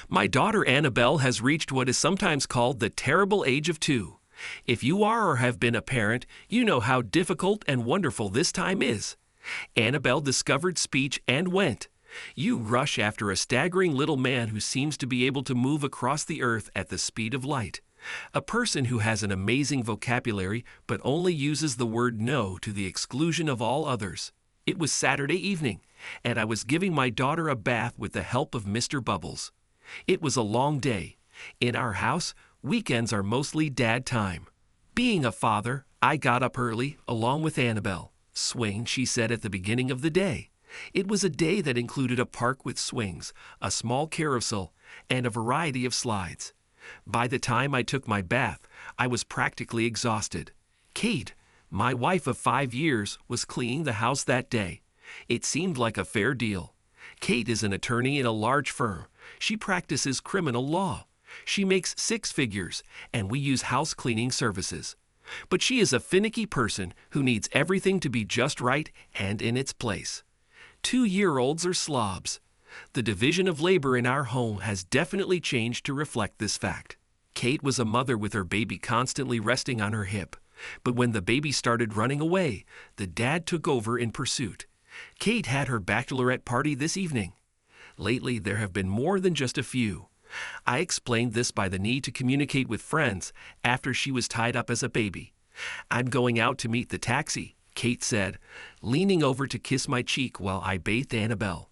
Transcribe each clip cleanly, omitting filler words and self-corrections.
My daughter Annabelle has reached what is sometimes called the terrible age of 2. If you are or have been a parent, you know how difficult and wonderful this time is. Annabelle discovered speech and went. You rush after a staggering little man who seems to be able to move across the earth at the speed of light. A person who has an amazing vocabulary but only uses the word no to the exclusion of all others. It was Saturday evening, and I was giving my daughter a bath with the help of Mr. Bubbles. It was a long day. In our house, weekends are mostly dad time. Being a father, I got up early, along with Annabelle. Swing, she said at the beginning of the day. It was a day that included a park with swings, a small carousel, and a variety of slides. By the time I took my bath, I was practically exhausted. Kate, my wife of 5 years, was cleaning the house that day. It seemed like a fair deal. Kate is an attorney in a large firm. She practices criminal law. She makes 6 figures, and we use house cleaning services. But she is a finicky person who needs everything to be just right and in its place. 2-year-olds are slobs. The division of labor in our home has definitely changed to reflect this fact. Kate was a mother with her baby constantly resting on her hip. But when the baby started running away, the dad took over in pursuit. Kate had her bachelorette party this evening. Lately, there have been more than just a few. I explained this by the need to communicate with friends after she was tied up as a baby. I'm going out to meet the taxi, Kate said, leaning over to kiss my cheek while I bathed Annabelle.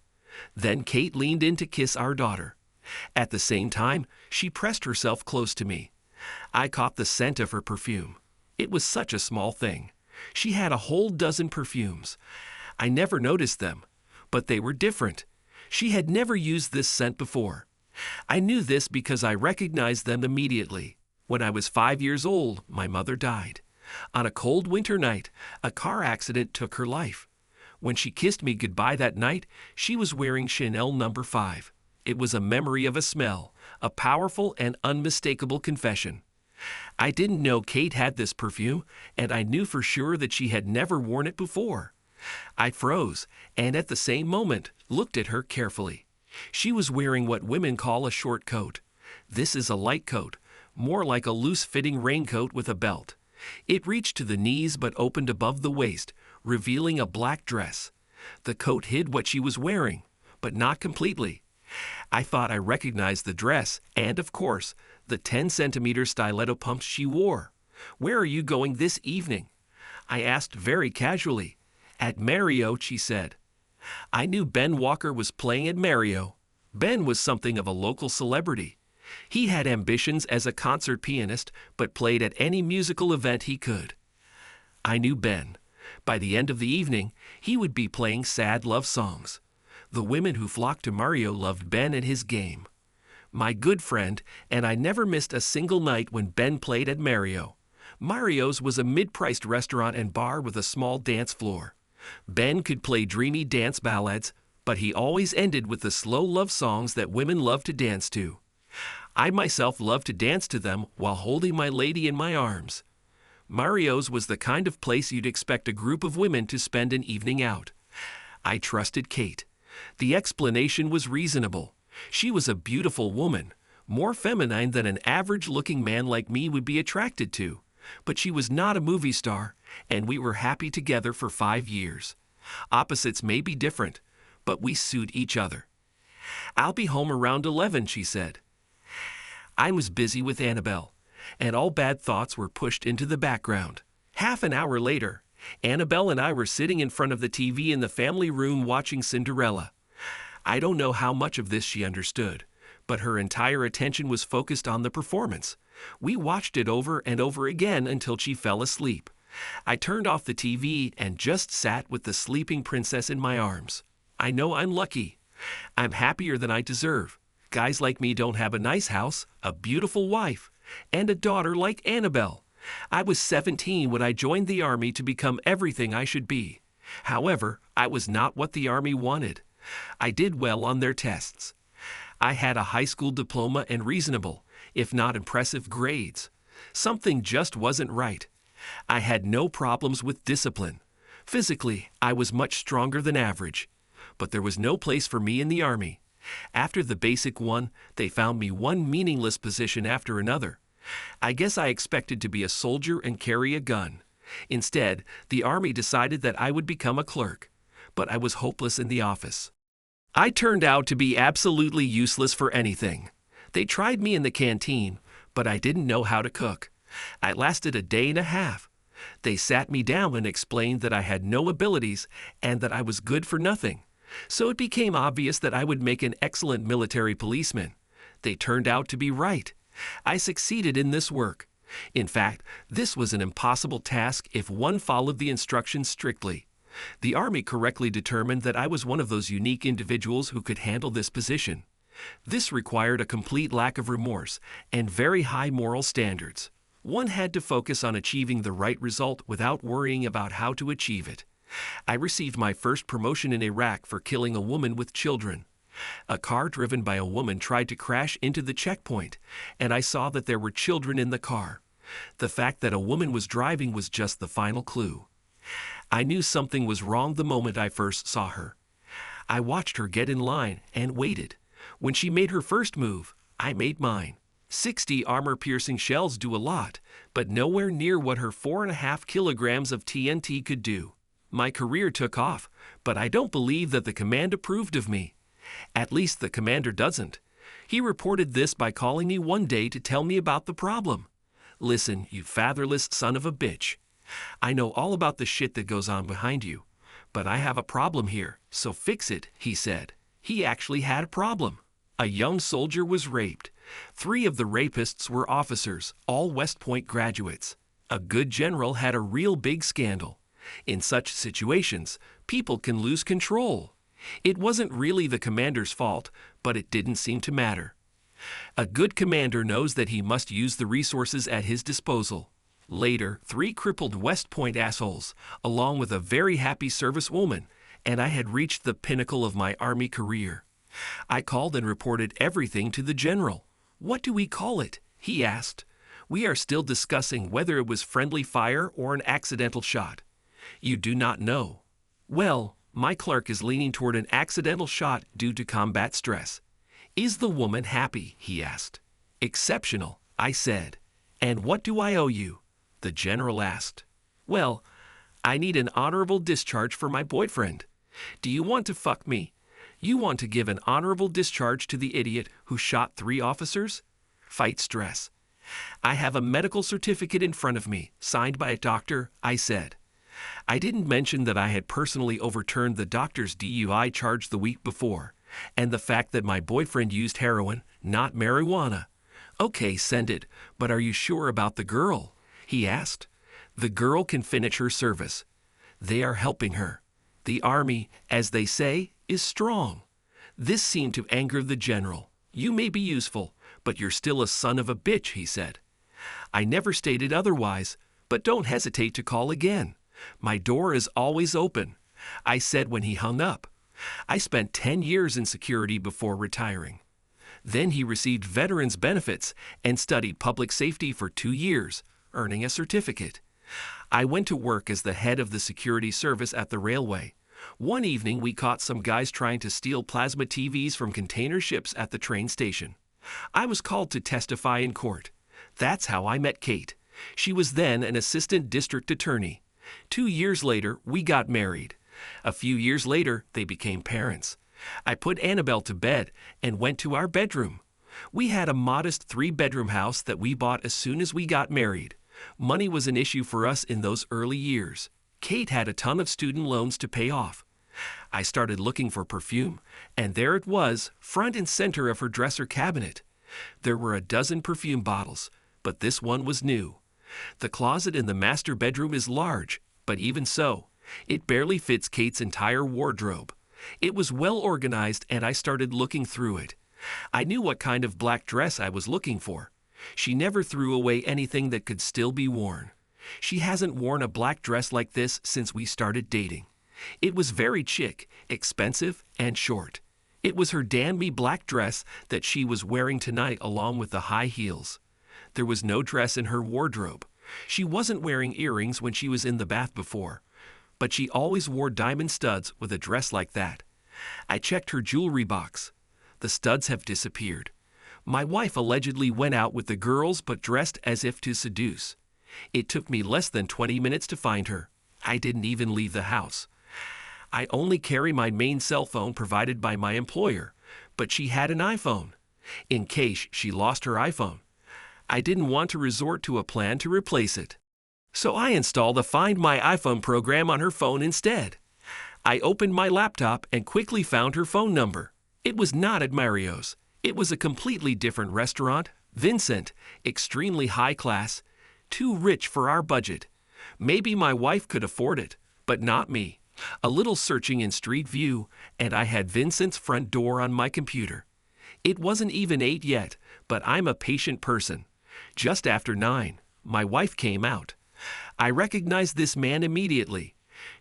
Then Kate leaned in to kiss our daughter. At the same time, she pressed herself close to me. I caught the scent of her perfume. It was such a small thing. She had a whole dozen perfumes. I never noticed them, but they were different. She had never used this scent before. I knew this because I recognized them immediately. When I was 5 years old, my mother died. On a cold winter night, a car accident took her life. When she kissed me goodbye that night, she was wearing Chanel No. 5. It was a memory of a smell, a powerful and unmistakable confession. I didn't know Kate had this perfume, and I knew for sure that she had never worn it before. I froze, and at the same moment, looked at her carefully. She was wearing what women call a short coat. This is a light coat, more like a loose-fitting raincoat with a belt. It reached to the knees but opened above the waist, revealing a black dress. The coat hid what she was wearing, but not completely. I thought I recognized the dress and, of course, the 10-centimeter stiletto pumps she wore. "Where are you going this evening?" I asked very casually. "At Mario," she said. I knew Ben Walker was playing at Mario. Ben was something of a local celebrity. He had ambitions as a concert pianist, but played at any musical event he could. I knew Ben. By the end of the evening, he would be playing sad love songs. The women who flocked to Mario loved Ben and his game. My good friend, and I never missed a single night when Ben played at Mario. Mario's was a mid-priced restaurant and bar with a small dance floor. Ben could play dreamy dance ballads, but he always ended with the slow love songs that women love to dance to. I myself loved to dance to them while holding my lady in my arms. Mario's was the kind of place you'd expect a group of women to spend an evening out. I trusted Kate. The explanation was reasonable. She was a beautiful woman, more feminine than an average-looking man like me would be attracted to. But she was not a movie star, and we were happy together for 5 years. Opposites may be different, but we suit each other. "I'll be home around 11, she said. I was busy with Annabelle, and all bad thoughts were pushed into the background. Half an hour later, Annabelle and I were sitting in front of the TV in the family room watching Cinderella. I don't know how much of this she understood, but her entire attention was focused on the performance. We watched it over and over again until she fell asleep. I turned off the TV and just sat with the sleeping princess in my arms. I know I'm lucky. I'm happier than I deserve. Guys like me don't have a nice house, a beautiful wife, and a daughter like Annabelle. I was 17 when I joined the Army to become everything I should be. However, I was not what the Army wanted. I did well on their tests. I had a high school diploma and reasonable, if not impressive, grades. Something just wasn't right. I had no problems with discipline. Physically, I was much stronger than average. But there was no place for me in the Army. After the basic one, they found me one meaningless position after another. I guess I expected to be a soldier and carry a gun. Instead, the Army decided that I would become a clerk. But I was hopeless in the office. I turned out to be absolutely useless for anything. They tried me in the canteen, but I didn't know how to cook. I lasted a day and a half. They sat me down and explained that I had no abilities and that I was good for nothing. So it became obvious that I would make an excellent military policeman. They turned out to be right. I succeeded in this work. In fact, this was an impossible task if one followed the instructions strictly. The Army correctly determined that I was one of those unique individuals who could handle this position. This required a complete lack of remorse and very high moral standards. One had to focus on achieving the right result without worrying about how to achieve it. I received my first promotion in Iraq for killing a woman with children. A car driven by a woman tried to crash into the checkpoint, and I saw that there were children in the car. The fact that a woman was driving was just the final clue. I knew something was wrong the moment I first saw her. I watched her get in line and waited. When she made her first move, I made mine. 60 armor-piercing shells do a lot, but nowhere near what her 4.5 kilograms of TNT could do. My career took off, but I don't believe that the command approved of me. At least the commander doesn't. He reported this by calling me one day to tell me about the problem. "Listen, you fatherless son of a bitch. I know all about the shit that goes on behind you, but I have a problem here, so fix it," he said. He actually had a problem. A young soldier was raped. 3 of the rapists were officers, all West Point graduates. A good general had a real big scandal. In such situations, people can lose control. It wasn't really the commander's fault, but it didn't seem to matter. A good commander knows that he must use the resources at his disposal. Later, 3 crippled West Point assholes, along with a very happy servicewoman, and I had reached the pinnacle of my Army career. I called and reported everything to the general. "What do we call it?" he asked. "We are still discussing whether it was friendly fire or an accidental shot." "You do not know." "Well, my clerk is leaning toward an accidental shot due to combat stress." "Is the woman happy?" he asked. "Exceptional," I said. "And what do I owe you?" the general asked. "Well, I need an honorable discharge for my boyfriend." "Do you want to fuck me? You want to give an honorable discharge to the idiot who shot 3 officers? Fight stress." "I have a medical certificate in front of me, signed by a doctor," I said. I didn't mention that I had personally overturned the doctor's DUI charge the week before, and the fact that my boyfriend used heroin, not marijuana. "Okay, send it, but are you sure about the girl?" he asked. "The girl can finish her service. They are helping her. The Army, as they say, is strong." This seemed to anger the general. "You may be useful, but you're still a son of a bitch," he said. "I never stated otherwise, but don't hesitate to call again. My door is always open," I said when he hung up. I spent 10 years in security before retiring. Then he received veterans benefits and studied public safety for 2 years, earning a certificate. I went to work as the head of the security service at the railway. One evening, we caught some guys trying to steal plasma TVs from container ships at the train station. I was called to testify in court. That's how I met Kate. She was then an assistant district attorney. 2 years later, we got married. A few years later, they became parents. I put Annabelle to bed and went to our bedroom. We had a modest 3-bedroom house that we bought as soon as we got married. Money was an issue for us in those early years. Kate had a ton of student loans to pay off. I started looking for perfume, and there it was, front and center of her dresser cabinet. There were a dozen perfume bottles, but this one was new. The closet in the master bedroom is large, but even so, it barely fits Kate's entire wardrobe. It was well organized, and I started looking through it. I knew what kind of black dress I was looking for. She never threw away anything that could still be worn. She hasn't worn a black dress like this since we started dating. It was very chic, expensive, and short. It was her damn-me black dress that she was wearing tonight along with the high heels. There was no dress in her wardrobe. She wasn't wearing earrings when she was in the bath before, but she always wore diamond studs with a dress like that. I checked her jewelry box. The studs have disappeared. My wife allegedly went out with the girls but dressed as if to seduce. It took me less than 20 minutes to find her. I didn't even leave the house. I only carry my main cell phone provided by my employer, but she had an iPhone, in case she lost her iPhone. I didn't want to resort to a plan to replace it. So I installed the Find My iPhone program on her phone instead. I opened my laptop and quickly found her phone number. It was not at Mario's. It was a completely different restaurant, Vincent, extremely high class, too rich for our budget. Maybe my wife could afford it, but not me. A little searching in Street View, and I had Vincent's front door on my computer. It wasn't even 8 yet, but I'm a patient person. Just after 9, my wife came out. I recognized this man immediately.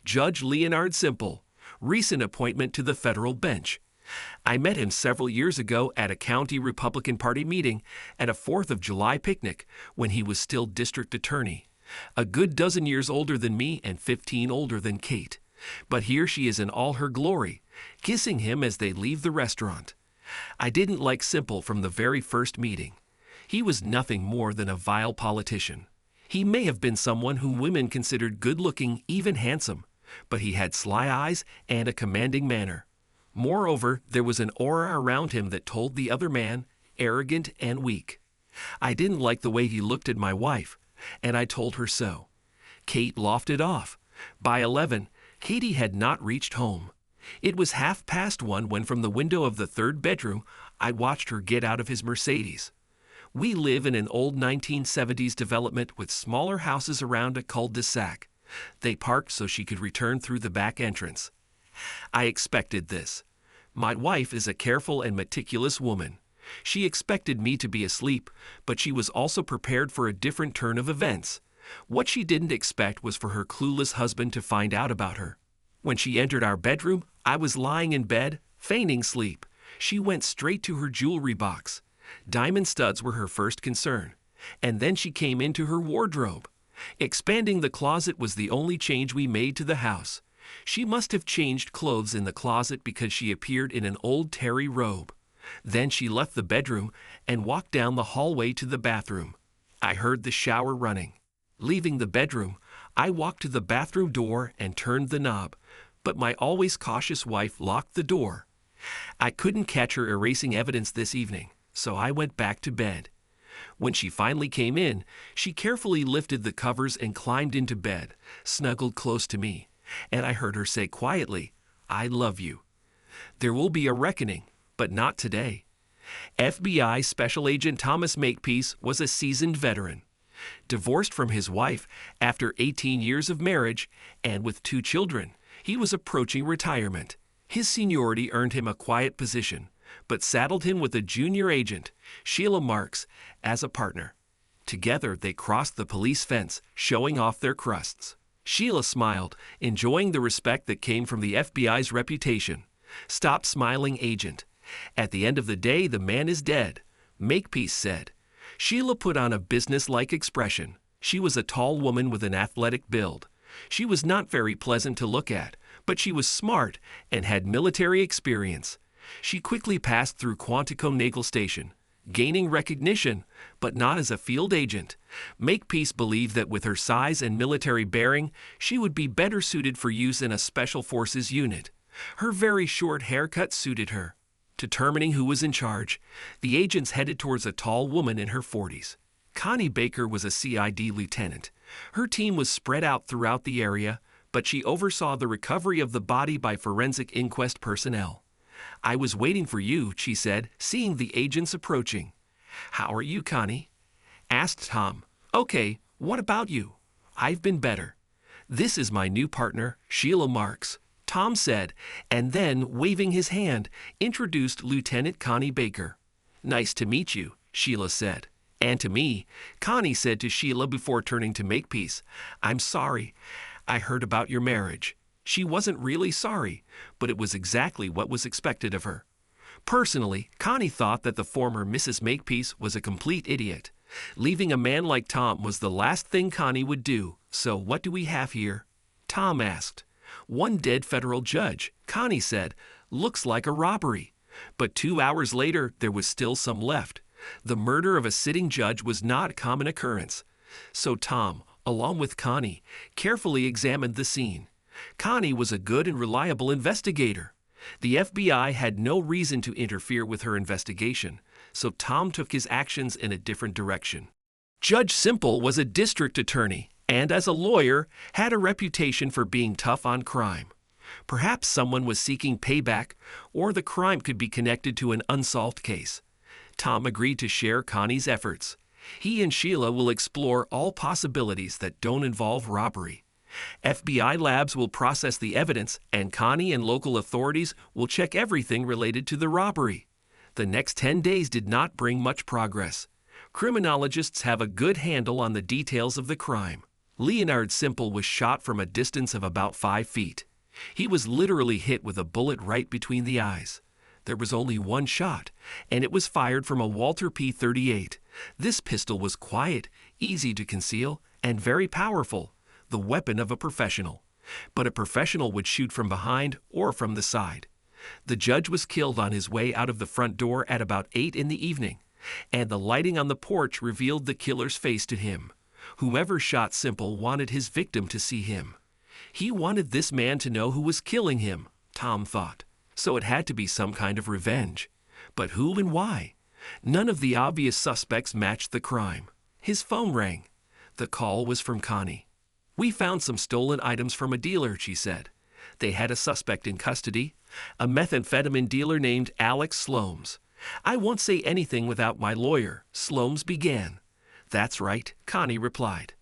Judge Leonard Simple, recent appointment to the federal bench. I met him several years ago at a county Republican Party meeting at a 4th of July picnic when he was still district attorney. A good dozen years older than me and 15 older than Kate. But here she is in all her glory, kissing him as they leave the restaurant. I didn't like Simple from the very first meeting. He was nothing more than a vile politician. He may have been someone whom women considered good-looking, even handsome, but he had sly eyes and a commanding manner. Moreover, there was an aura around him that told the other man, arrogant and weak. I didn't like the way he looked at my wife, and I told her so. Kate laughed it off. By 11, Katie had not reached home. It was 1:30 when from the window of the 3rd bedroom, I watched her get out of his Mercedes. We live in an old 1970s development with smaller houses around a cul-de-sac. They parked so she could return through the back entrance. I expected this. My wife is a careful and meticulous woman. She expected me to be asleep, but she was also prepared for a different turn of events. What she didn't expect was for her clueless husband to find out about her. When she entered our bedroom, I was lying in bed, feigning sleep. She went straight to her jewelry box. Diamond studs were her first concern. And then she came into her wardrobe. Expanding the closet was the only change we made to the house. She must have changed clothes in the closet because she appeared in an old terry robe. Then she left the bedroom and walked down the hallway to the bathroom. I heard the shower running. Leaving the bedroom, I walked to the bathroom door and turned the knob, but my always cautious wife locked the door. I couldn't catch her erasing evidence this evening, so I went back to bed. When she finally came in, she carefully lifted the covers and climbed into bed, snuggled close to me, and I heard her say quietly, "I love you." There will be a reckoning, but not today. FBI Special Agent Thomas Makepeace was a seasoned veteran. Divorced from his wife after 18 years of marriage and with 2 children, he was approaching retirement. His seniority earned him a quiet position, but saddled him with a junior agent, Sheila Marks, as a partner. Together, they crossed the police fence, showing off their crusts. Sheila smiled, enjoying the respect that came from the FBI's reputation. "Stop smiling, agent. At the end of the day, the man is dead," Makepeace said. Sheila put on a businesslike expression. She was a tall woman with an athletic build. She was not very pleasant to look at, but she was smart and had military experience. She quickly passed through Quantico Naval Station, gaining recognition, but not as a field agent. Makepeace believed that with her size and military bearing, she would be better suited for use in a special forces unit. Her very short haircut suited her. Determining who was in charge, the agents headed towards a tall woman in her 40s. Connie Baker was a CID lieutenant. Her team was spread out throughout the area, but she oversaw the recovery of the body by forensic inquest personnel. "I was waiting for you," she said, seeing the agents approaching. "How are you, Connie?" asked Tom. "Okay, what about you?" "I've been better." "This is my new partner, Sheila Marks," Tom said, and then, waving his hand, introduced Lieutenant Connie Baker. "Nice to meet you," Sheila said. "And to me," Connie said to Sheila before turning to Makepeace. "I'm sorry. I heard about your marriage." She wasn't really sorry, but it was exactly what was expected of her. Personally, Connie thought that the former Mrs. Makepeace was a complete idiot. Leaving a man like Tom was the last thing Connie would do. "So what do we have here?" Tom asked. "One dead federal judge," Connie said. "Looks like a robbery." But 2 hours later, there was still some left. The murder of a sitting judge was not a common occurrence. So Tom, along with Connie, carefully examined the scene. Connie was a good and reliable investigator. The FBI had no reason to interfere with her investigation, so Tom took his actions in a different direction. Judge Simple was a district attorney and, as a lawyer, had a reputation for being tough on crime. Perhaps someone was seeking payback, or the crime could be connected to an unsolved case. Tom agreed to share Connie's efforts. He and Sheila will explore all possibilities that don't involve robbery. FBI labs will process the evidence, and Connie and local authorities will check everything related to the robbery. The next 10 days did not bring much progress. Criminologists have a good handle on the details of the crime. Leonard Simple was shot from a distance of about 5 feet. He was literally hit with a bullet right between the eyes. There was only one shot, and it was fired from a Walter P.38. This pistol was quiet, easy to conceal, and very powerful, the weapon of a professional. But a professional would shoot from behind or from the side. The judge was killed on his way out of the front door at about 8 in the evening, and the lighting on the porch revealed the killer's face to him. Whoever shot Simple wanted his victim to see him. He wanted this man to know who was killing him, Tom thought. So it had to be some kind of revenge. But who and why? None of the obvious suspects matched the crime. His phone rang. The call was from Connie. "We found some stolen items from a dealer," she said. They had a suspect in custody, a methamphetamine dealer named Alex Slomes. "I won't say anything without my lawyer," Slomes began. "That's right," Connie replied.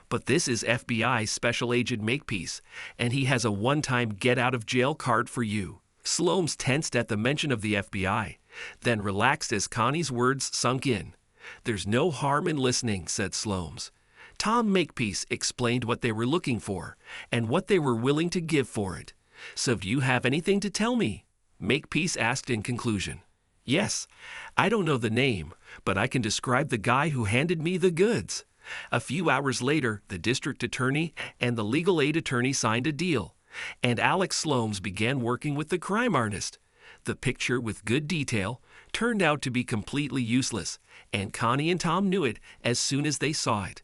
"But this is FBI Special Agent Makepeace, and he has a one-time get-out-of-jail card for you." Slomes tensed at the mention of the FBI, then relaxed as Connie's words sunk in. "There's no harm in listening," said Slomes. Tom Makepeace explained what they were looking for and what they were willing to give for it. "So do you have anything to tell me?" Makepeace asked in conclusion. "Yes, I don't know the name, but I can describe the guy who handed me the goods." A few hours later, the district attorney and the legal aid attorney signed a deal, and Alex Slomes began working with the crime artist. The picture, with good detail, turned out to be completely useless, and Connie and Tom knew it as soon as they saw it.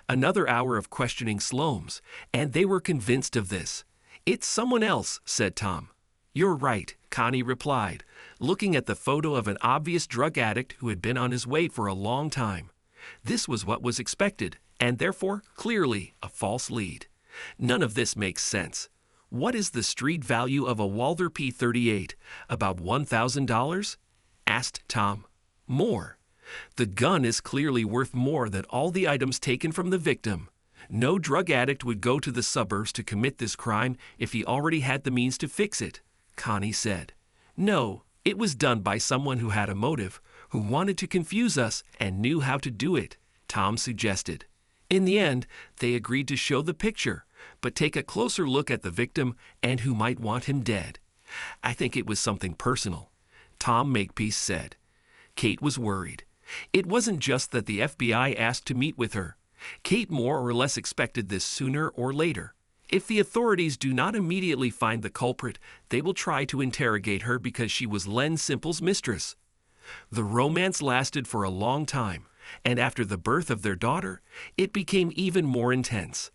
Another hour of questioning Slomes, and they were convinced of this. "It's someone else," said Tom. "You're right," Connie replied, looking at the photo of an obvious drug addict who had been on his way for a long time. This was what was expected, and therefore, clearly, a false lead. None of this makes sense. What is the street value of a Walther P.38? About $1,000? Asked Tom. More. The gun is clearly worth more than all the items taken from the victim. No drug addict would go to the suburbs to commit this crime if he already had the means to fix it, Connie said. No, it was done by someone who had a motive, who wanted to confuse us and knew how to do it, Tom suggested. In the end, they agreed to show the picture, but take a closer look at the victim and who might want him dead. I think it was something personal, Tom Makepeace said. Kate was worried. It wasn't just that the FBI asked to meet with her. Kate more or less expected this sooner or later. If the authorities do not immediately find the culprit, they will try to interrogate her because she was Len Simple's mistress. The romance lasted for a long time, and after the birth of their daughter, it became even more intense.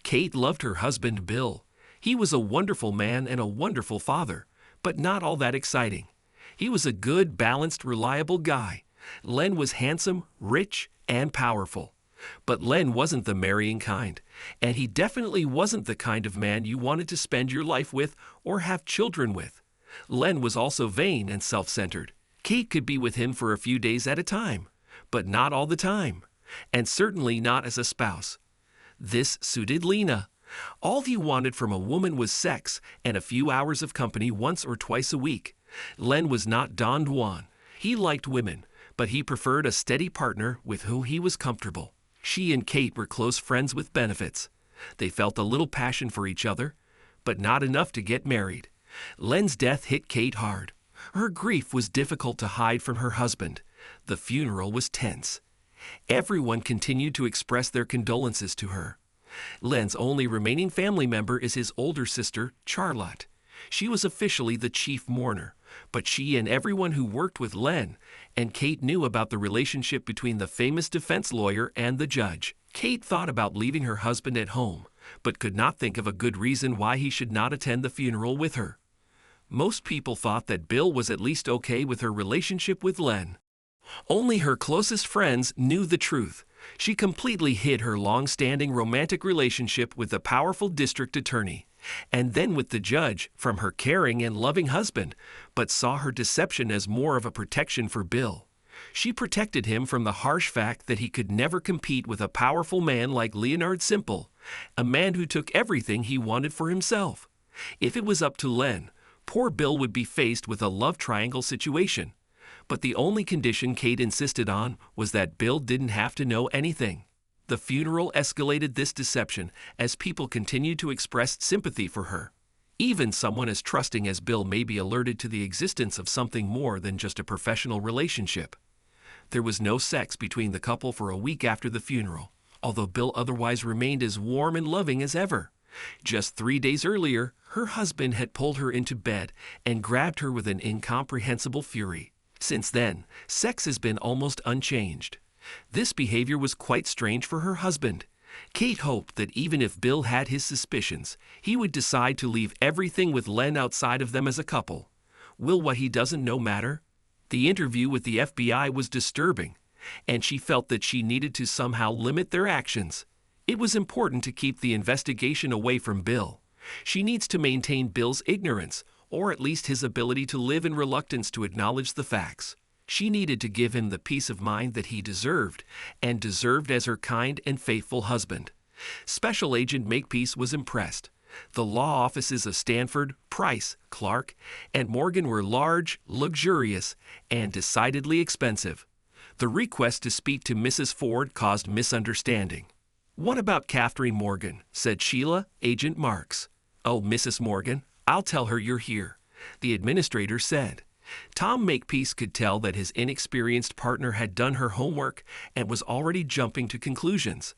Kate loved her husband, Bill. He was a wonderful man and a wonderful father, but not all that exciting. He was a good, balanced, reliable guy. Len was handsome, rich, and powerful. But Len wasn't the marrying kind, and he definitely wasn't the kind of man you wanted to spend your life with or have children with. Len was also vain and self-centered. Kate could be with him for a few days at a time, but not all the time, and certainly not as a spouse. This suited Lena. All he wanted from a woman was sex and a few hours of company once or twice a week. Len was not Don Juan. He liked women, but he preferred a steady partner with whom he was comfortable. She and Kate were close friends with benefits. They felt a little passion for each other, but not enough to get married. Len's death hit Kate hard. Her grief was difficult to hide from her husband. The funeral was tense. Everyone continued to express their condolences to her. Len's only remaining family member is his older sister, Charlotte. She was officially the chief mourner, But she and everyone who worked with Len and Kate knew about the relationship between the famous defense lawyer and the judge. Kate thought about leaving her husband at home, but could not think of a good reason why he should not attend the funeral with her. Most people thought that Bill was at least okay with her relationship with Len. Only her closest friends knew the truth. She completely hid her long-standing romantic relationship with the powerful district attorney, and then with the judge, from her caring and loving husband, but saw her deception as more of a protection for Bill. She protected him from the harsh fact that he could never compete with a powerful man like Leonard Simple, a man who took everything he wanted for himself. If it was up to Len, poor Bill would be faced with a love triangle situation. But the only condition Kate insisted on was that Bill didn't have to know anything. The funeral escalated this deception as people continued to express sympathy for her. Even someone as trusting as Bill may be alerted to the existence of something more than just a professional relationship. There was no sex between the couple for a week after the funeral, although Bill otherwise remained as warm and loving as ever. Just 3 days earlier, her husband had pulled her into bed and grabbed her with an incomprehensible fury. Since then, sex has been almost unchanged. This behavior was quite strange for her husband. Kate hoped that even if Bill had his suspicions, he would decide to leave everything with Len outside of them as a couple. Will what he doesn't know matter? The interview with the FBI was disturbing, and she felt that she needed to somehow limit their actions. It was important to keep the investigation away from Bill. She needs to maintain Bill's ignorance, or at least his ability to live in reluctance to acknowledge the facts. She needed to give him the peace of mind that he deserved, and deserved as her kind and faithful husband. Special Agent Makepeace was impressed. The law offices of Stanford, Price, Clark, and Morgan were large, luxurious, and decidedly expensive. The request to speak to Mrs. Ford caused misunderstanding. "What about Catherine Morgan?" said Sheila, Agent Marks. "Oh, Mrs. Morgan, I'll tell her you're here," the administrator said. Tom Makepeace could tell that his inexperienced partner had done her homework and was already jumping to conclusions.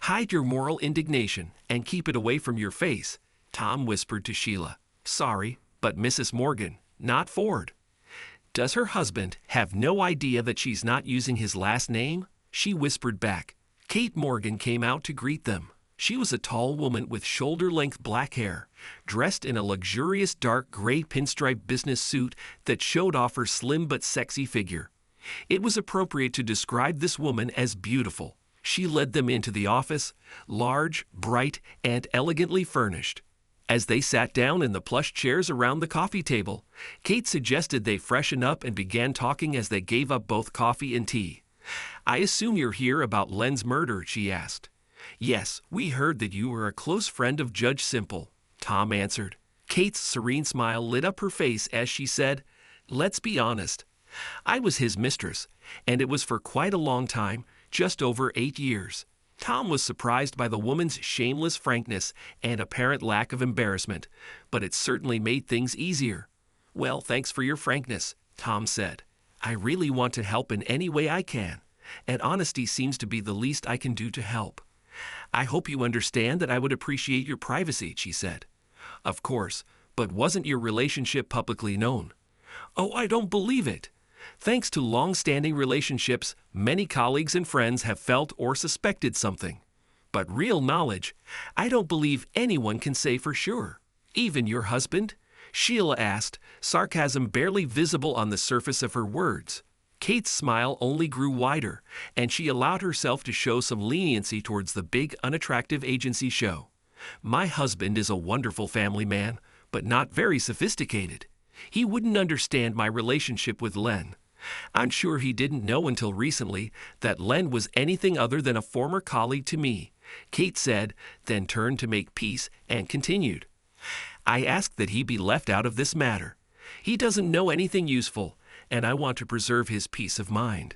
"Hide your moral indignation and keep it away from your face," Tom whispered to Sheila. "Sorry, but Mrs. Morgan, not Ford." "Does her husband have no idea that she's not using his last name?" she whispered back. Kate Morgan came out to greet them. She was a tall woman with shoulder-length black hair, dressed in a luxurious dark gray pinstripe business suit that showed off her slim but sexy figure. It was appropriate to describe this woman as beautiful. She led them into the office, large, bright, and elegantly furnished. As they sat down in the plush chairs around the coffee table, Kate suggested they freshen up and began talking as they gave up both coffee and tea. "I assume you're here about Len's murder," she asked. "Yes, we heard that you were a close friend of Judge Simple," Tom answered. Kate's serene smile lit up her face as she said, "Let's be honest. I was his mistress, and it was for quite a long time, just over 8 years." Tom was surprised by the woman's shameless frankness and apparent lack of embarrassment, but it certainly made things easier. "Well, thanks for your frankness," Tom said. "I really want to help in any way I can, and honesty seems to be the least I can do to help." "I hope you understand that I would appreciate your privacy," she said. "Of course, but wasn't your relationship publicly known?" "Oh, I don't believe it. Thanks to long-standing relationships, many colleagues and friends have felt or suspected something. But real knowledge, I don't believe anyone can say for sure." "Even your husband?" Sheila asked, sarcasm barely visible on the surface of her words. Kate's smile only grew wider, and she allowed herself to show some leniency towards the big, unattractive agency show. "My husband is a wonderful family man, but not very sophisticated. He wouldn't understand my relationship with Len. I'm sure he didn't know until recently that Len was anything other than a former colleague to me," Kate said, then turned to Makepeace and continued. "I ask that he be left out of this matter. He doesn't know anything useful, and I want to preserve his peace of mind."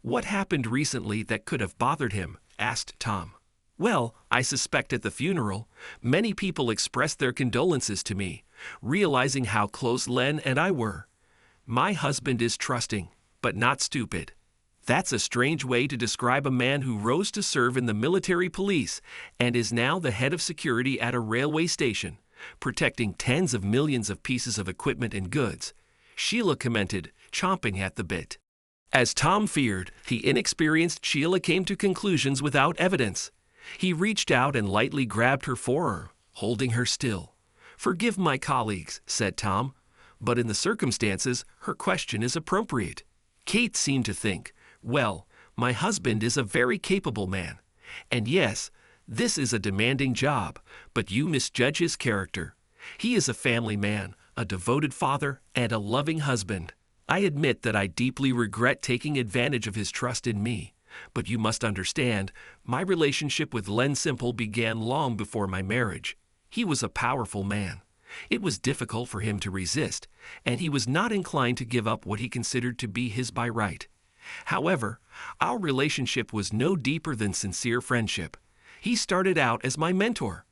"What happened recently that could have bothered him?" asked Tom. "Well, I suspect at the funeral, many people expressed their condolences to me, realizing how close Len and I were. My husband is trusting, but not stupid." That's a strange way to describe a man who rose to serve in the military police and is now the head of security at a railway station, protecting tens of millions of pieces of equipment and goods. Sheila commented, chomping at the bit. As Tom feared, the inexperienced Sheila came to conclusions without evidence. He reached out and lightly grabbed her forearm, holding her still. "Forgive my colleagues," said Tom, "but in the circumstances, her question is appropriate." Kate seemed to think, "Well, my husband is a very capable man. And yes, this is a demanding job, but you misjudge his character. He is a family man, a devoted father, and a loving husband. I admit that I deeply regret taking advantage of his trust in me. But you must understand, my relationship with Len Simple began long before my marriage. He was a powerful man. It was difficult for him to resist, and he was not inclined to give up what he considered to be his by right. However, our relationship was no deeper than sincere friendship. He started out as my mentor.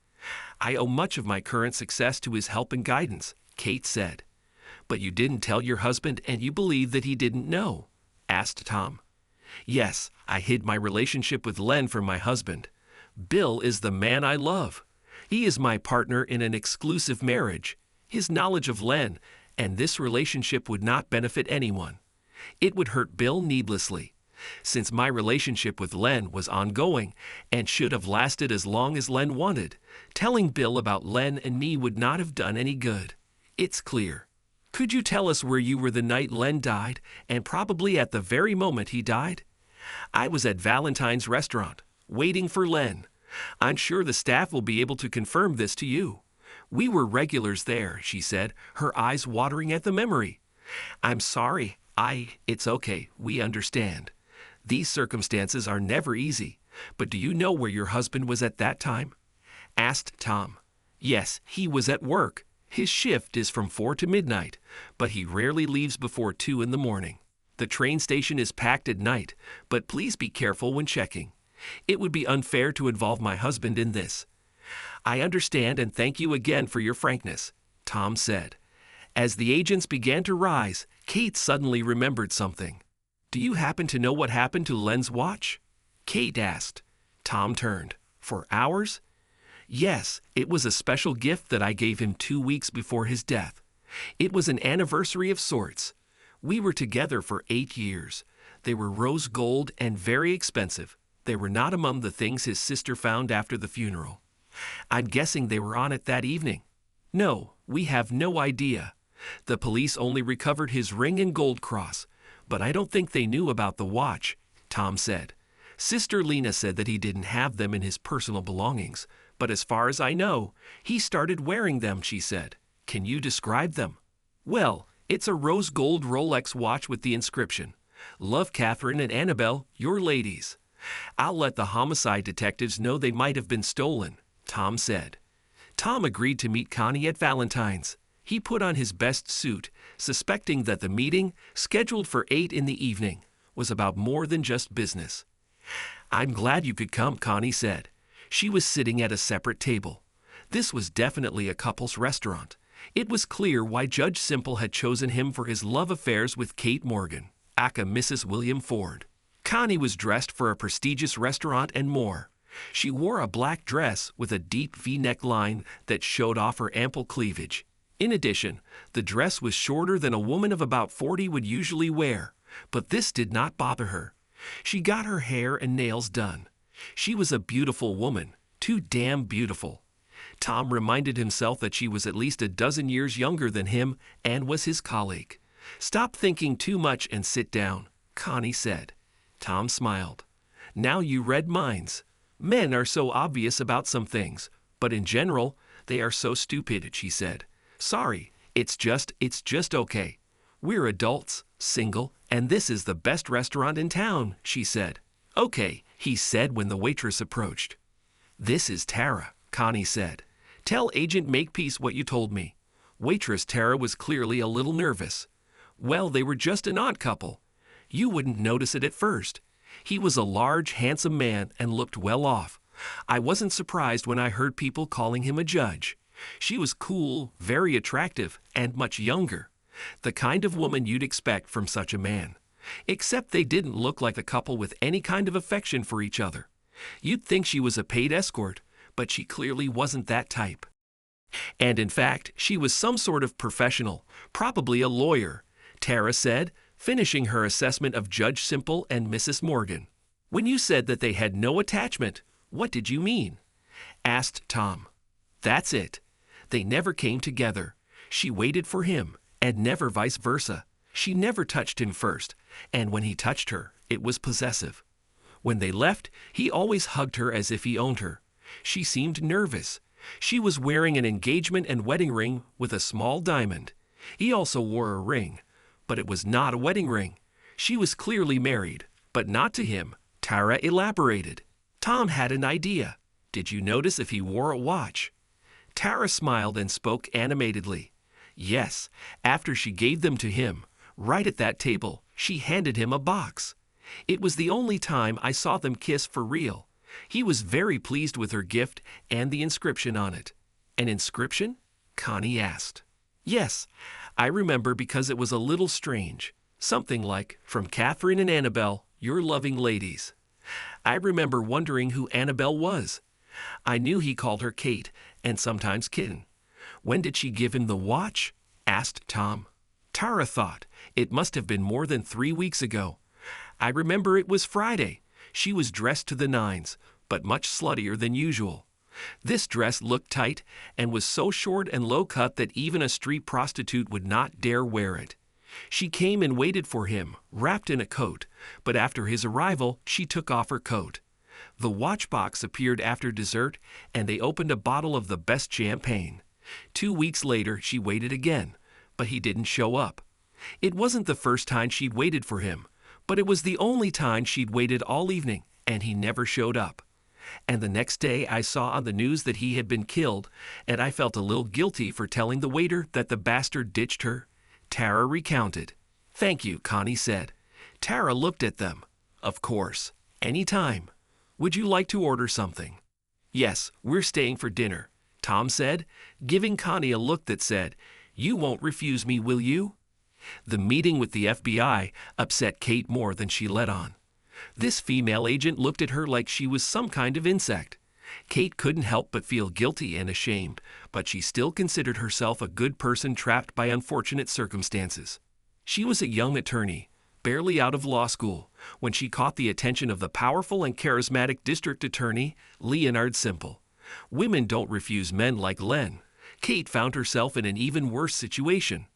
I owe much of my current success to his help and guidance," Kate said. "But you didn't tell your husband and you believe that he didn't know?" asked Tom. "Yes, I hid my relationship with Len from my husband. Bill is the man I love. He is my partner in an exclusive marriage. His knowledge of Len and this relationship would not benefit anyone. It would hurt Bill needlessly. Since my relationship with Len was ongoing and should have lasted as long as Len wanted, telling Bill about Len and me would not have done any good. It's clear. Could you tell us where you were the night Len died, and probably at the very moment he died?" "I was at Valentine's restaurant, waiting for Len. I'm sure the staff will be able to confirm this to you. We were regulars there," she said, her eyes watering at the memory. "I'm sorry. It's okay. We understand. These circumstances are never easy. But do you know where your husband was at that time?" asked Tom. "Yes, he was at work. His shift is from 4 to midnight, but he rarely leaves before 2 in the morning. The train station is packed at night, but please be careful when checking. It would be unfair to involve my husband in this." "I understand and thank you again for your frankness," Tom said. As the agents began to rise, Kate suddenly remembered something. "Do you happen to know what happened to Len's watch?" Kate asked. Tom turned. "For ours?" "Yes, it was a special gift that I gave him 2 weeks before his death. It was an anniversary of sorts. We were together for 8 years. They were rose gold and very expensive. They were not among the things his sister found after the funeral. I'm guessing they were on it that evening." "No, we have no idea. The police only recovered his ring and gold cross, but I don't think they knew about the watch," Tom said. "Sister Lena said that he didn't have them in his personal belongings, but as far as I know, he started wearing them," she said. "Can you describe them?" "Well, it's a rose gold Rolex watch with the inscription, 'Love Catherine and Annabelle, your ladies.' I'll let the homicide detectives know they might have been stolen," Tom said. Tom agreed to meet Connie at Valentine's. He put on his best suit, suspecting that the meeting, scheduled for 8 in the evening, was about more than just business. "I'm glad you could come," Connie said. She was sitting at a separate table. This was definitely a couple's restaurant. It was clear why Judge Simple had chosen him for his love affairs with Kate Morgan, aka Mrs. William Ford. Connie was dressed for a prestigious restaurant and more. She wore a black dress with a deep V-neck line that showed off her ample cleavage. In addition, the dress was shorter than a woman of about 40 would usually wear, but this did not bother her. She got her hair and nails done. She was a beautiful woman, too damn beautiful. Tom reminded himself that she was at least a dozen years younger than him and was his colleague. "Stop thinking too much and sit down," Connie said. Tom smiled. "Now you read minds. Men are so obvious about some things, but in general, they are so stupid," she said. "Sorry, it's just okay. We're adults, single, and this is the best restaurant in town," she said. "Okay," he said when the waitress approached. "This is Tara," Connie said. "Tell Agent Makepeace what you told me." Waitress Tara was clearly a little nervous. "Well, they were just an odd couple. You wouldn't notice it at first. He was a large, handsome man and looked well off. I wasn't surprised when I heard people calling him a judge. She was cool, very attractive, and much younger. The kind of woman you'd expect from such a man. Except they didn't look like a couple with any kind of affection for each other. You'd think she was a paid escort, but she clearly wasn't that type. And in fact, she was some sort of professional, probably a lawyer. Tara said, finishing her assessment of Judge Simple and Mrs. Morgan. When you said that they had no attachment, what did you mean? Asked Tom. That's it. They never came together. She waited for him, and never vice versa. She never touched him first, and when he touched her, it was possessive. When they left, he always hugged her as if he owned her. She seemed nervous. She was wearing an engagement and wedding ring with a small diamond. He also wore a ring, but it was not a wedding ring. She was clearly married, but not to him. Tara elaborated. Tom had an idea. Did you notice if he wore a watch? Tara smiled and spoke animatedly. Yes, after she gave them to him, right at that table, she handed him a box. It was the only time I saw them kiss for real. He was very pleased with her gift and the inscription on it. An inscription? Connie asked. Yes, I remember because it was a little strange. Something like, from Catherine and Annabelle, your loving ladies. I remember wondering who Annabelle was. I knew he called her Kate, and sometimes Kitten. When did she give him the watch? Asked Tom. Tara thought. It must have been more than 3 weeks ago. I remember it was Friday. She was dressed to the nines, but much sluttier than usual. This dress looked tight and was so short and low-cut that even a street prostitute would not dare wear it. She came and waited for him, wrapped in a coat, but after his arrival, she took off her coat. The watch box appeared after dessert, and they opened a bottle of the best champagne. 2 weeks later, she waited again, but he didn't show up. It wasn't the first time she'd waited for him, but it was the only time she'd waited all evening, and he never showed up. And the next day I saw on the news that he had been killed, and I felt a little guilty for telling the waiter that the bastard ditched her. Tara recounted. Thank you, Connie said. Tara looked at them. Of course. Any time. Would you like to order something? Yes, we're staying for dinner, Tom said, giving Connie a look that said, You won't refuse me, will you? The meeting with the FBI upset Kate more than she let on. This female agent looked at her like she was some kind of insect. Kate couldn't help but feel guilty and ashamed, but she still considered herself a good person trapped by unfortunate circumstances. She was a young attorney, barely out of law school, when she caught the attention of the powerful and charismatic district attorney, Leonard Simple. Women don't refuse men like Len. Kate found herself in an even worse situation.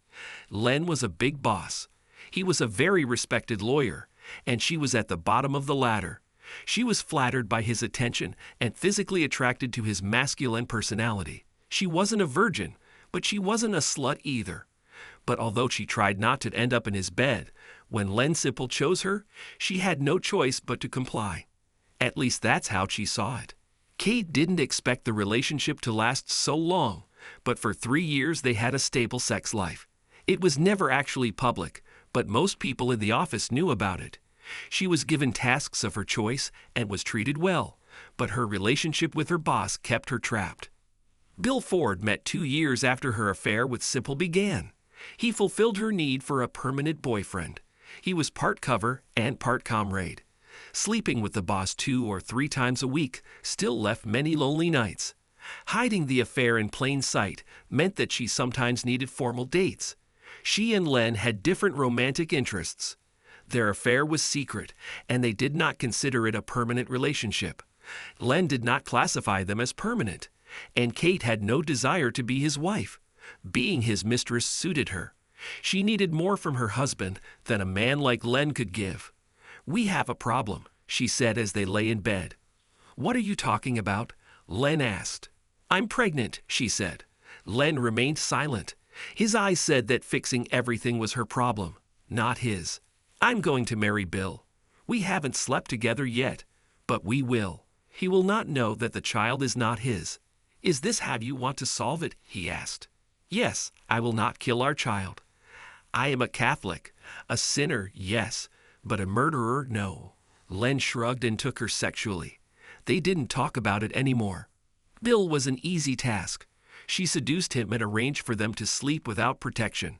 Len was a big boss. He was a very respected lawyer, and she was at the bottom of the ladder. She was flattered by his attention and physically attracted to his masculine personality. She wasn't a virgin, but she wasn't a slut either. But although she tried not to end up in his bed, when Len Simple chose her, she had no choice but to comply. At least that's how she saw it. Kate didn't expect the relationship to last so long, but for 3 years they had a stable sex life. It was never actually public, but most people in the office knew about it. She was given tasks of her choice and was treated well, but her relationship with her boss kept her trapped. Bill Ford met 2 years after her affair with Simple began. He fulfilled her need for a permanent boyfriend. He was part cover and part comrade. Sleeping with the boss 2 or 3 times a week still left many lonely nights. Hiding the affair in plain sight meant that she sometimes needed formal dates. She and Len had different romantic interests. Their affair was secret, and they did not consider it a permanent relationship. Len did not classify them as permanent, and Kate had no desire to be his wife. Being his mistress suited her. She needed more from her husband than a man like Len could give. We have a problem, she said as they lay in bed. What are you talking about? Len asked. I'm pregnant, she said. Len remained silent. His eyes said that fixing everything was her problem, not his. I'm going to marry Bill. We haven't slept together yet, but we will. He will not know that the child is not his. Is this how you want to solve it? He asked. Yes, I will not kill our child. I am a Catholic. A sinner, yes, but a murderer, no. Len shrugged and took her sexually. They didn't talk about it anymore. Bill was an easy task. She seduced him and arranged for them to sleep without protection.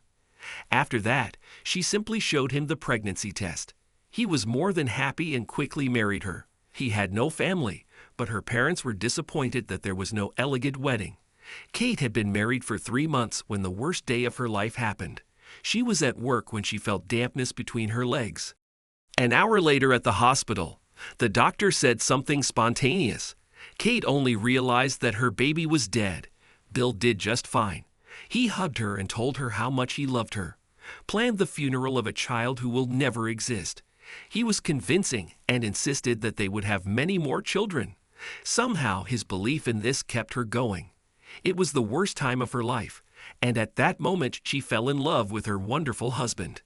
After that, she simply showed him the pregnancy test. He was more than happy and quickly married her. He had no family, but her parents were disappointed that there was no elegant wedding. Kate had been married for 3 months when the worst day of her life happened. She was at work when she felt dampness between her legs. An hour later at the hospital, the doctor said something spontaneous. Kate only realized that her baby was dead. Bill did just fine. He hugged her and told her how much he loved her. Planned the funeral of a child who will never exist. He was convincing and insisted that they would have many more children. Somehow his belief in this kept her going. It was the worst time of her life, and at that moment she fell in love with her wonderful husband.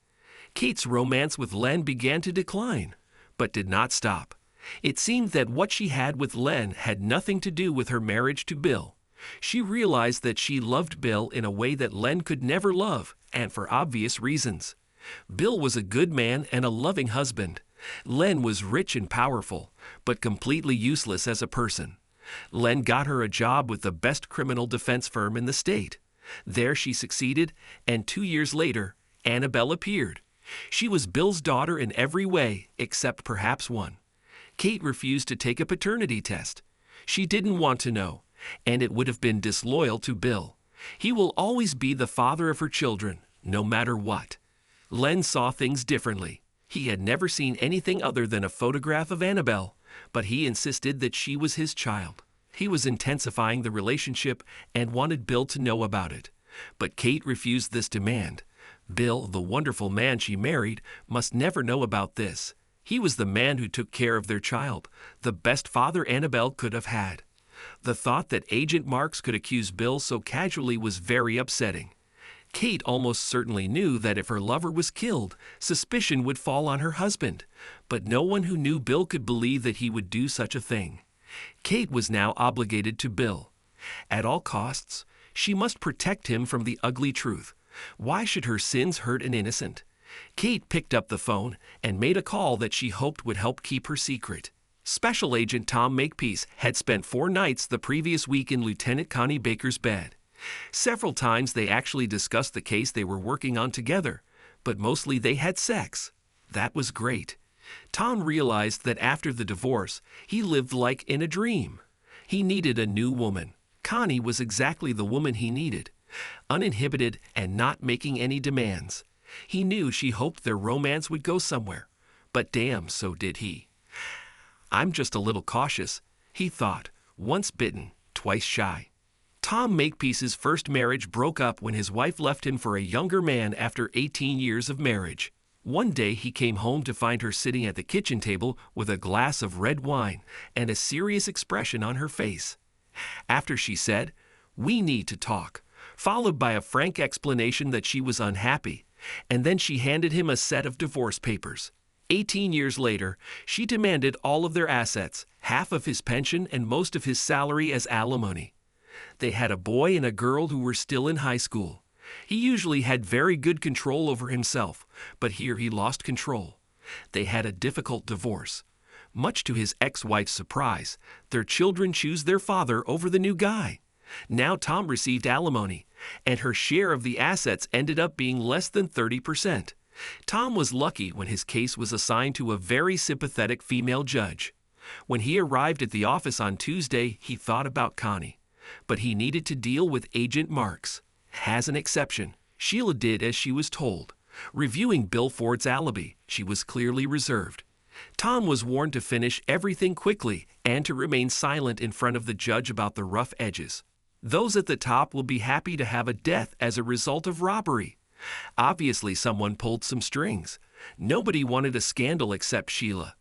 Kate's romance with Len began to decline, but did not stop. It seemed that what she had with Len had nothing to do with her marriage to Bill. She realized that she loved Bill in a way that Len could never love, and for obvious reasons. Bill was a good man and a loving husband. Len was rich and powerful, but completely useless as a person. Len got her a job with the best criminal defense firm in the state. There she succeeded, and 2 years later, Annabelle appeared. She was Bill's daughter in every way, except perhaps one. Kate refused to take a paternity test. She didn't want to know, and it would have been disloyal to Bill. He will always be the father of her children, no matter what. Len saw things differently. He had never seen anything other than a photograph of Annabelle, but he insisted that she was his child. He was intensifying the relationship and wanted Bill to know about it. But Kate refused this demand. Bill, the wonderful man she married, must never know about this. He was the man who took care of their child, the best father Annabelle could have had. The thought that Agent Marks could accuse Bill so casually was very upsetting. Kate almost certainly knew that if her lover was killed, suspicion would fall on her husband, but no one who knew Bill could believe that he would do such a thing. Kate was now obligated to Bill. At all costs, she must protect him from the ugly truth. Why should her sins hurt an innocent? Kate picked up the phone and made a call that she hoped would help keep her secret. Special Agent Tom Makepeace had spent 4 nights the previous week in Lieutenant Connie Baker's bed. Several times they actually discussed the case they were working on together, but mostly they had sex. That was great. Tom realized that after the divorce, he lived like in a dream. He needed a new woman. Connie was exactly the woman he needed, uninhibited and not making any demands. He knew she hoped their romance would go somewhere, but damn, so did he. I'm just a little cautious, he thought, once bitten, twice shy. Tom Makepeace's first marriage broke up when his wife left him for a younger man after 18 years of marriage. One day he came home to find her sitting at the kitchen table with a glass of red wine and a serious expression on her face. After she said, "We need to talk," followed by a frank explanation that she was unhappy, and then she handed him a set of divorce papers. 18 years later, she demanded all of their assets, half of his pension and most of his salary as alimony. They had a boy and a girl who were still in high school. He usually had very good control over himself, but here he lost control. They had a difficult divorce. Much to his ex-wife's surprise, their children choose their father over the new guy. Now Tom received alimony, and her share of the assets ended up being less than 30%. Tom was lucky when his case was assigned to a very sympathetic female judge. When he arrived at the office on Tuesday, he thought about Connie. But he needed to deal with Agent Marks. As an exception, Sheila did as she was told. Reviewing Bill Ford's alibi, she was clearly reserved. Tom was warned to finish everything quickly and to remain silent in front of the judge about the rough edges. Those at the top will be happy to have a death as a result of robbery. Obviously, someone pulled some strings. Nobody wanted a scandal except Sheila.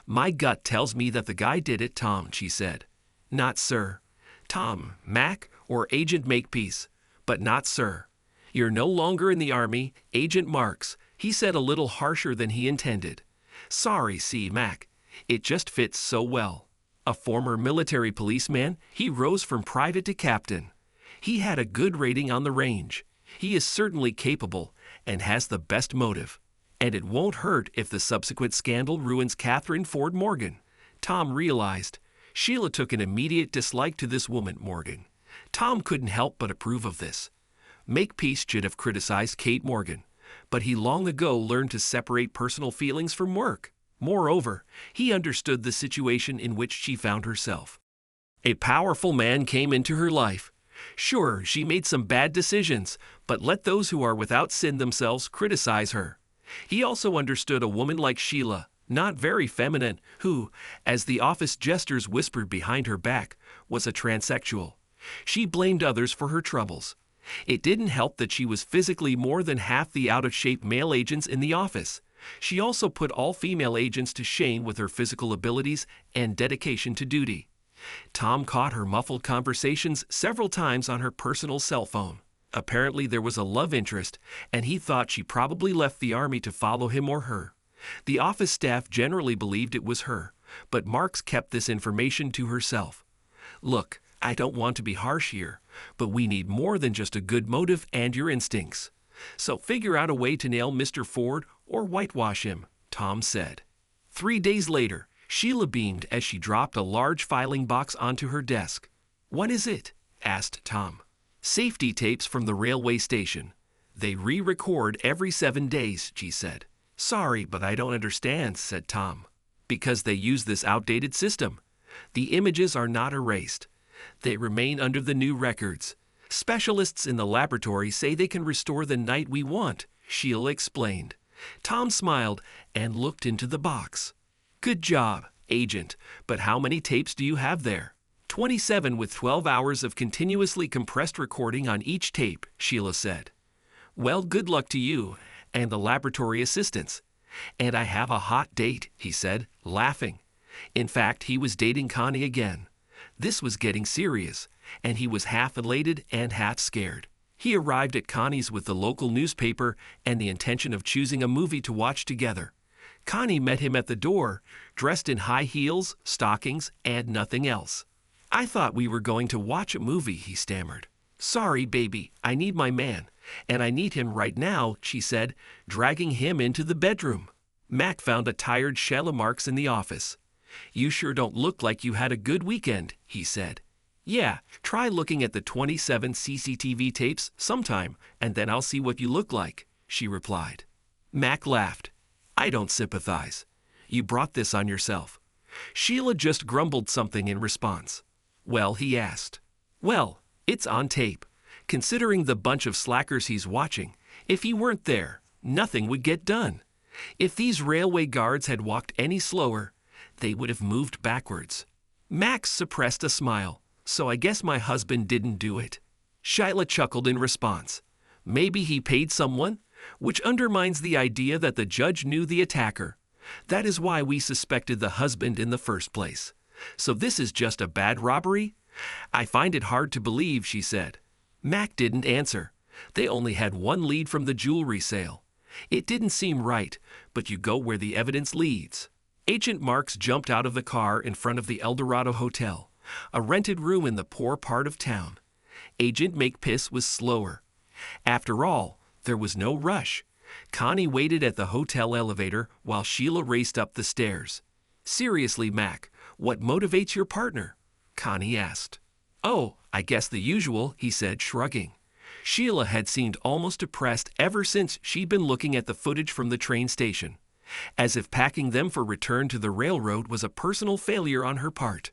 "My gut tells me that the guy did it, Tom," she said. "Not sir." "Tom, Mac, or Agent Makepeace?" "But not sir. You're no longer in the Army, Agent Marks," he said a little harsher than he intended. "Sorry, C. Mac. It just fits so well." A former military policeman, he rose from private to captain. He had a good rating on the range. He is certainly capable and has the best motive. And it won't hurt if the subsequent scandal ruins Catherine Ford Morgan. Tom realized. Sheila took an immediate dislike to this woman, Morgan. Tom couldn't help but approve of this. Makepeace should have criticized Kate Morgan, but he long ago learned to separate personal feelings from work. Moreover, he understood the situation in which she found herself. A powerful man came into her life. Sure, she made some bad decisions, but let those who are without sin themselves criticize her. He also understood a woman like Sheila, not very feminine, who, as the office jesters whispered behind her back, was a transsexual. She blamed others for her troubles. It didn't help that she was physically more than half the out-of-shape male agents in the office. She also put all female agents to shame with her physical abilities and dedication to duty. Tom caught her muffled conversations several times on her personal cell phone. Apparently there was a love interest, and he thought she probably left the army to follow him or her. The office staff generally believed it was her, but Marks kept this information to herself. Look, I don't want to be harsh here, but we need more than just a good motive and your instincts. So figure out a way to nail Mr. Ford or whitewash him, Tom said. 3 days later, Sheila beamed as she dropped a large filing box onto her desk. What is it? Asked Tom. Safety tapes from the railway station. They re-record every 7 days, she said. Sorry, but I don't understand, said Tom. Because they use this outdated system. The images are not erased. They remain under the new records. Specialists in the laboratory say they can restore the night we want, Sheila explained. Tom smiled and looked into the box. Good job, Agent, but how many tapes do you have there? 27 with 12 hours of continuously compressed recording on each tape, Sheila said. Well, good luck to you and the laboratory assistants. And I have a hot date, he said, laughing. In fact, he was dating Connie again. This was getting serious, and he was half elated and half scared. He arrived at Connie's with the local newspaper and the intention of choosing a movie to watch together. Connie met him at the door, dressed in high heels, stockings, and nothing else. I thought we were going to watch a movie, he stammered. Sorry, baby, I need my man, and I need him right now, she said, dragging him into the bedroom. Mac found a tired Sheila Marks in the office. You sure don't look like you had a good weekend, he said. Yeah, try looking at the 27 CCTV tapes sometime, and then I'll see what you look like, she replied. Mac laughed. I don't sympathize. You brought this on yourself. Sheila just grumbled something in response. Well, he asked. Well, it's on tape. Considering the bunch of slackers he's watching, if he weren't there, nothing would get done. If these railway guards had walked any slower, they would have moved backwards. Max suppressed a smile. So I guess my husband didn't do it. Sheila chuckled in response. Maybe he paid someone, which undermines the idea that the judge knew the attacker. That is why we suspected the husband in the first place. So this is just a bad robbery? I find it hard to believe, she said. Mac didn't answer. They only had one lead from the jewelry sale. It didn't seem right, but you go where the evidence leads. Agent Marks jumped out of the car in front of the Eldorado Hotel, a rented room in the poor part of town. Agent Makepeace was slower. After all, there was no rush. Connie waited at the hotel elevator while Sheila raced up the stairs. Seriously, Mac, what motivates your partner? Connie asked. Oh, I guess the usual, he said, shrugging. Sheila had seemed almost depressed ever since she'd been looking at the footage from the train station, as if packing them for return to the railroad was a personal failure on her part.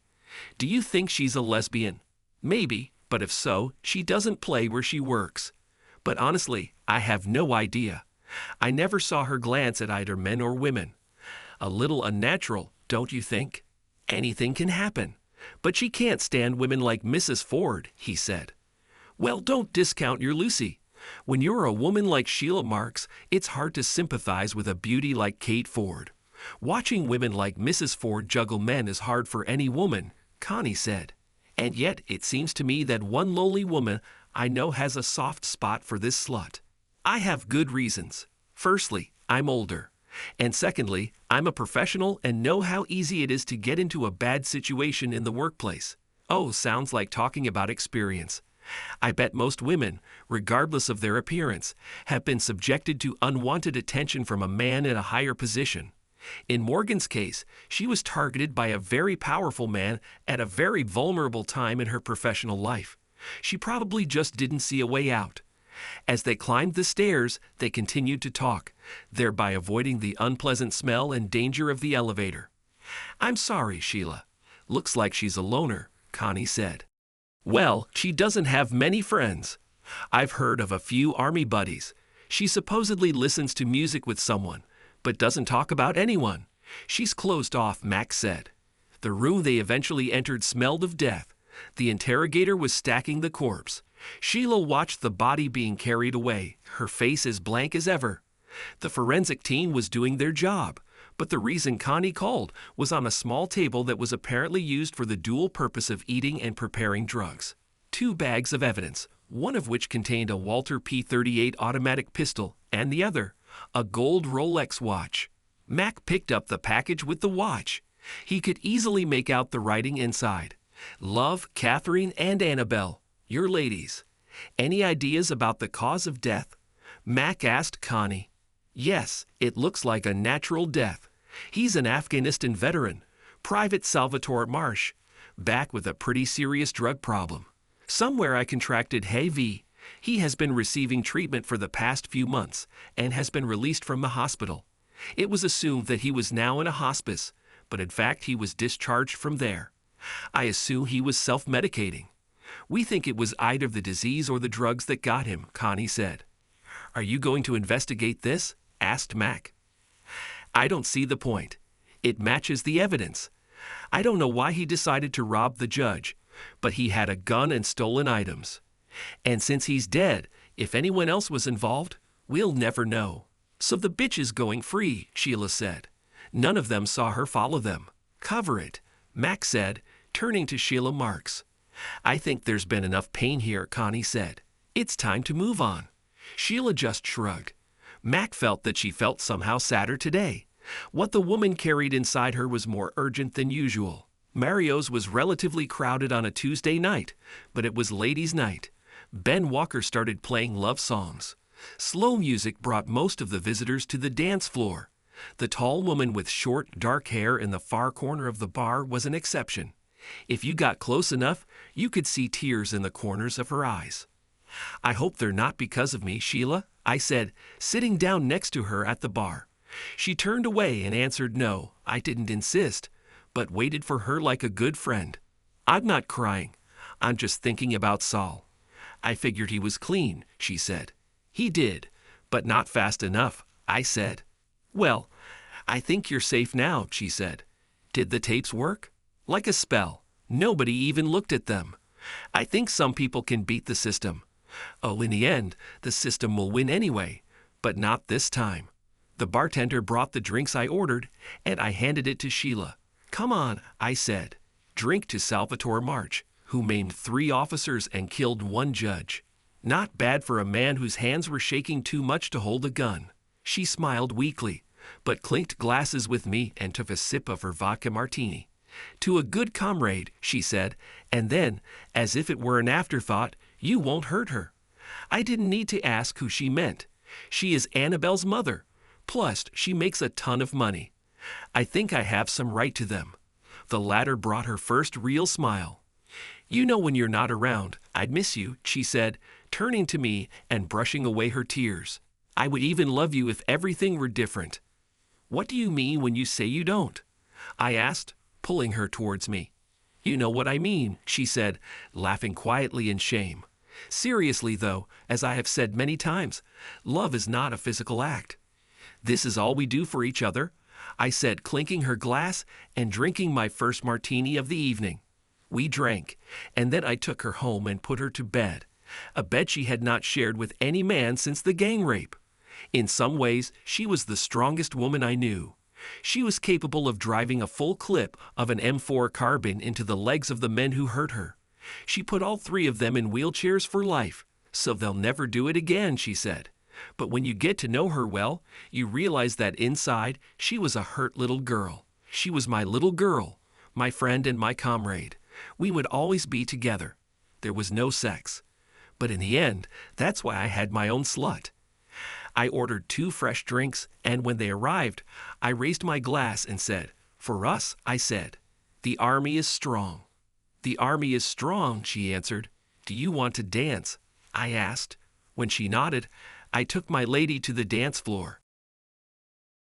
Do you think she's a lesbian? Maybe, but if so, she doesn't play where she works. But honestly, I have no idea. I never saw her glance at either men or women. A little unnatural, don't you think? Anything can happen. But she can't stand women like Mrs. Ford, he said. Well, don't discount your Lucy. When you're a woman like Sheila Marks, it's hard to sympathize with a beauty like Kate Ford. Watching women like Mrs. Ford juggle men is hard for any woman, Connie said. And yet it seems to me that one lowly woman I know has a soft spot for this slut. I have good reasons. Firstly, I'm older. And secondly, I'm a professional and know how easy it is to get into a bad situation in the workplace. Oh, sounds like talking about experience. I bet most women, regardless of their appearance, have been subjected to unwanted attention from a man in a higher position. In Morgan's case, she was targeted by a very powerful man at a very vulnerable time in her professional life. She probably just didn't see a way out. As they climbed the stairs, they continued to talk, thereby avoiding the unpleasant smell and danger of the elevator. I'm sorry, Sheila. Looks like she's a loner, Connie said. Well, she doesn't have many friends. I've heard of a few army buddies. She supposedly listens to music with someone, but doesn't talk about anyone. She's closed off, Max said. The room they eventually entered smelled of death. The interrogator was stacking the corpse. Sheila watched the body being carried away, her face as blank as ever. The forensic team was doing their job, but the reason Connie called was on a small table that was apparently used for the dual purpose of eating and preparing drugs. 2 bags of evidence, one of which contained a Walter P38 automatic pistol, and the other, a gold Rolex watch. Mac picked up the package with the watch. He could easily make out the writing inside. Love, Catherine, and Annabelle, your ladies. Any ideas about the cause of death? Mac asked Connie. Yes, it looks like a natural death. He's an Afghanistan veteran, Private Salvatore Marsh, back with a pretty serious drug problem. Somewhere I contracted HIV. He has been receiving treatment for the past few months and has been released from the hospital. It was assumed that he was now in a hospice, but in fact he was discharged from there. I assume he was self-medicating. We think it was either the disease or the drugs that got him, Connie said. Are you going to investigate this? Asked Mac. I don't see the point. It matches the evidence. I don't know why he decided to rob the judge, but he had a gun and stolen items. And since he's dead, if anyone else was involved, we'll never know. So the bitch is going free, Sheila said. None of them saw her follow them. Cover it, Mac said, turning to Sheila Marks. I think there's been enough pain here, Connie said. It's time to move on. Sheila just shrugged. Mac felt that she felt somehow sadder today. What the woman carried inside her was more urgent than usual. Mario's was relatively crowded on a Tuesday night, but it was ladies' night. Ben Walker started playing love songs. Slow music brought most of the visitors to the dance floor. The tall woman with short, dark hair in the far corner of the bar was an exception. If you got close enough, you could see tears in the corners of her eyes. I hope they're not because of me, Sheila, I said, sitting down next to her at the bar. She turned away and answered no, I didn't insist, but waited for her like a good friend. I'm not crying. I'm just thinking about Saul. I figured he was clean, she said. He did, but not fast enough, I said. Well, I think you're safe now, she said. Did the tapes work? Like a spell. Nobody even looked at them. I think some people can beat the system. Oh, in the end, the system will win anyway, but not this time. The bartender brought the drinks I ordered, and I handed it to Sheila. Come on, I said. Drink to Salvatore March, who maimed 3 officers and killed 1 judge. Not bad for a man whose hands were shaking too much to hold a gun. She smiled weakly, but clinked glasses with me and took a sip of her vodka martini. To a good comrade, she said, and then, as if it were an afterthought, you won't hurt her. I didn't need to ask who she meant. She is Annabelle's mother. Plus, she makes a ton of money. I think I have some right to them. The latter brought her first real smile. You know when you're not around, I'd miss you, she said, turning to me and brushing away her tears. I would even love you if everything were different. What do you mean when you say you don't? I asked, pulling her towards me. You know what I mean, she said, laughing quietly in shame. Seriously, though, as I have said many times, love is not a physical act. This is all we do for each other, I said, clinking her glass and drinking my first martini of the evening. We drank, and then I took her home and put her to bed, a bed she had not shared with any man since the gang rape. In some ways, she was the strongest woman I knew. She was capable of driving a full clip of an M4 carbine into the legs of the men who hurt her. She put all 3 of them in wheelchairs for life, so they'll never do it again, she said. But when you get to know her well, you realize that inside, she was a hurt little girl. She was my little girl, my friend and my comrade. We would always be together. There was no sex. But in the end, that's why I had my own slut. I ordered 2 fresh drinks, and when they arrived, I raised my glass and said, "For us," I said, "the army is strong." "The army is strong," she answered. "Do you want to dance?" I asked. When she nodded, I took my lady to the dance floor.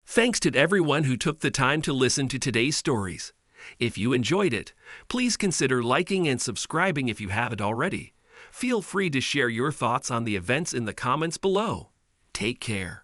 Thanks to everyone who took the time to listen to today's stories. If you enjoyed it, please consider liking and subscribing if you haven't already. Feel free to share your thoughts on the events in the comments below. Take care.